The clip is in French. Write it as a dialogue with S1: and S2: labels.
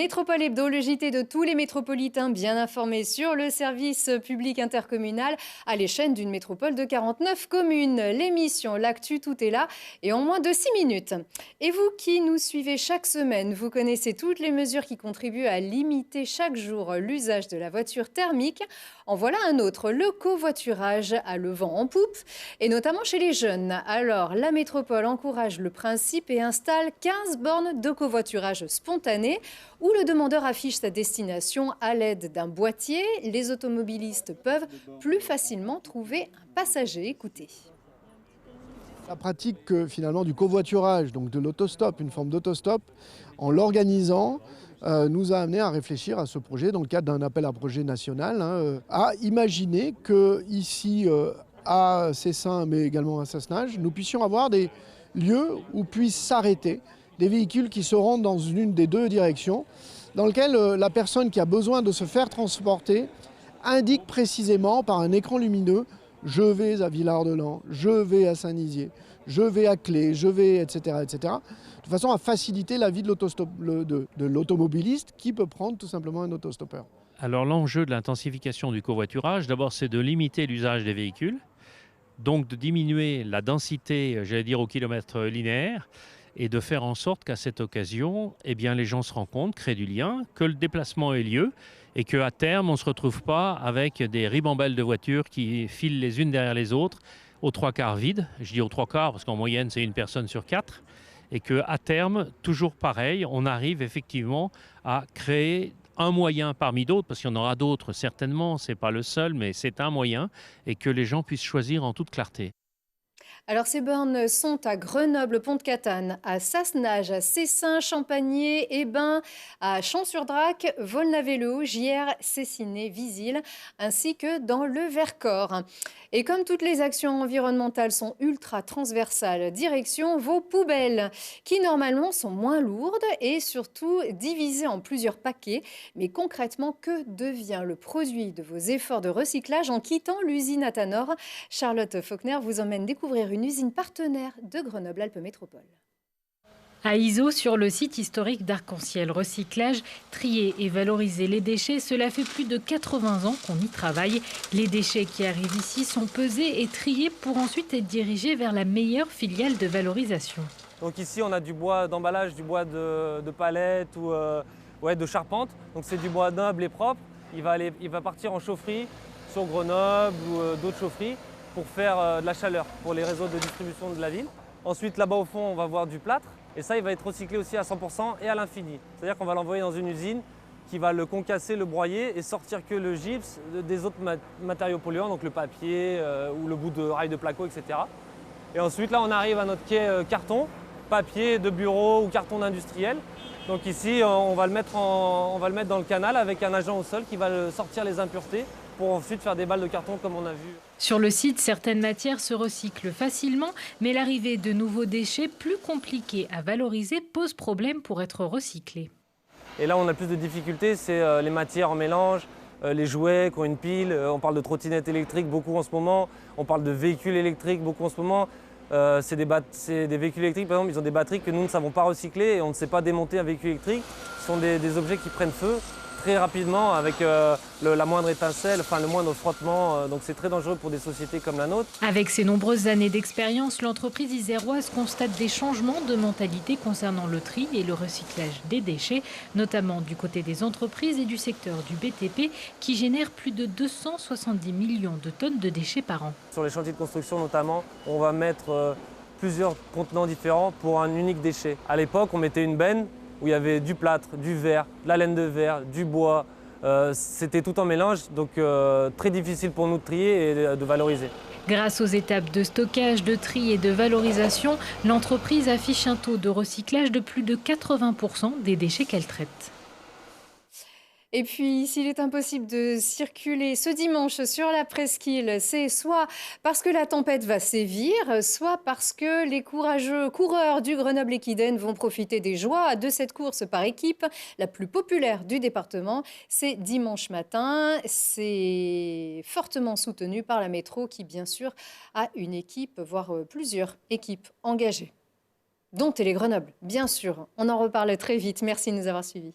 S1: Métropole Hebdo, le JT de tous les métropolitains bien informés sur le service public intercommunal à l'échelle d'une métropole de 49 communes. L'émission, l'actu, tout est là et en moins de 6 minutes. Et vous qui nous suivez chaque semaine, vous connaissez toutes les mesures qui contribuent à limiter chaque jour l'usage de la voiture thermique. En voilà un autre, le covoiturage a le vent en poupe et notamment chez les jeunes. Alors, la métropole encourage le principe et installe 15 bornes de covoiturage spontané où le demandeur affiche sa destination à l'aide d'un boîtier. Les automobilistes peuvent plus facilement trouver un passager. Écoutez.
S2: La pratique finalement du covoiturage, donc de l'autostop, une forme d'autostop, en l'organisant, nous a amené à réfléchir à ce projet dans le cadre d'un appel à projet national, à imaginer que ici à Cessin, mais également à Sassenage, nous puissions avoir des lieux où puissent s'arrêter des véhicules qui se rendent dans une des deux directions, dans lequel la personne qui a besoin de se faire transporter indique précisément par un écran lumineux: je vais à Villard-de-Lans, je vais à Saint-Nizier, je vais à Clé, je vais, etc., etc., de façon à faciliter la vie de l'automobiliste qui peut prendre tout simplement un autostoppeur.
S3: Alors l'enjeu de l'intensification du covoiturage, d'abord c'est de limiter l'usage des véhicules, donc de diminuer la densité, j'allais dire au kilomètre linéaire, et de faire en sorte qu'à cette occasion, eh bien, les gens se rencontrent, créent du lien, que le déplacement ait lieu et qu'à terme, on ne se retrouve pas avec des ribambelles de voitures qui filent les unes derrière les autres, aux trois quarts vides. Je dis aux trois quarts parce qu'en moyenne, c'est une personne sur quatre. Et qu'à terme, toujours pareil, on arrive effectivement à créer un moyen parmi d'autres, parce qu'il y en aura d'autres certainement, ce n'est pas le seul, mais c'est un moyen, et que les gens puissent choisir en toute clarté.
S1: Alors, ces bornes sont à Grenoble, Pont-de-Catane, à Sassenage, à Cessin, Champagné, Hébin, à Champs-sur-Drac, Volnavelo, Gières, Cessiné, Visil, ainsi que dans le Vercors. Et comme toutes les actions environnementales sont ultra transversales, direction vos poubelles, qui normalement sont moins lourdes et surtout divisées en plusieurs paquets. Mais concrètement, que devient le produit de vos efforts de recyclage en quittant l'usine Athanor? Charlotte Faulkner vous emmène découvrir une usine partenaire de Grenoble-Alpes Métropole.
S4: À Iso, sur le site historique d'Arc-en-Ciel Recyclage, trier et valoriser les déchets, cela fait plus de 80 ans qu'on y travaille. Les déchets qui arrivent ici sont pesés et triés pour ensuite être dirigés vers la meilleure filiale de valorisation.
S5: Donc ici, on a du bois d'emballage, du bois de palette ou de charpente. Donc c'est du bois noble et propre. Il va partir en chaufferie sur Grenoble ou d'autres chaufferies pour faire de la chaleur pour les réseaux de distribution de la ville. Ensuite, là-bas au fond, on va voir du plâtre. Et ça, il va être recyclé aussi à 100% et à l'infini. C'est-à-dire qu'on va l'envoyer dans une usine qui va le concasser, le broyer et sortir que le gypse des autres matériaux polluants, donc le papier ou le bout de rail de placo, etc. Et ensuite, là, on arrive à notre quai carton, papier de bureau ou carton d'industriel. Donc ici, on va le mettre dans le canal avec un agent au sol qui va sortir les impuretés pour ensuite faire des balles de carton comme on a vu.
S4: Sur le site, certaines matières se recyclent facilement, mais l'arrivée de nouveaux déchets plus compliqués à valoriser pose problème pour être recyclés.
S5: Et là, on a plus de difficultés, c'est les matières en mélange, les jouets qui ont une pile, on parle de trottinettes électriques beaucoup en ce moment, on parle de véhicules électriques beaucoup en ce moment. C'est des véhicules électriques, par exemple, ils ont des batteries que nous ne savons pas recycler et on ne sait pas démonter un véhicule électrique. Ce sont des objets qui prennent feu très rapidement avec la moindre étincelle, enfin le moindre frottement. Donc c'est très dangereux pour des sociétés comme la nôtre.
S4: Avec ses nombreuses années d'expérience, l'entreprise iséroise constate des changements de mentalité concernant le tri et le recyclage des déchets, notamment du côté des entreprises et du secteur du BTP qui génère plus de 270 millions de tonnes de déchets par an.
S5: Sur les chantiers de construction notamment, on va mettre plusieurs contenants différents pour un unique déchet. À l'époque, on mettait une benne où il y avait du plâtre, du verre, de la laine de verre, du bois. C'était tout en mélange, donc très difficile pour nous de trier et de valoriser.
S4: Grâce aux étapes de stockage, de tri et de valorisation, l'entreprise affiche un taux de recyclage de plus de 80% des déchets qu'elle traite.
S1: Et puis, s'il est impossible de circuler ce dimanche sur la presqu'île, c'est soit parce que la tempête va sévir, soit parce que les courageux coureurs du Grenoble Equiden vont profiter des joies de cette course par équipe, la plus populaire du département. C'est dimanche matin. C'est fortement soutenu par la métro qui, bien sûr, a une équipe, voire plusieurs équipes engagées, dont Télé Grenoble, bien sûr. On en reparle très vite. Merci de nous avoir suivis.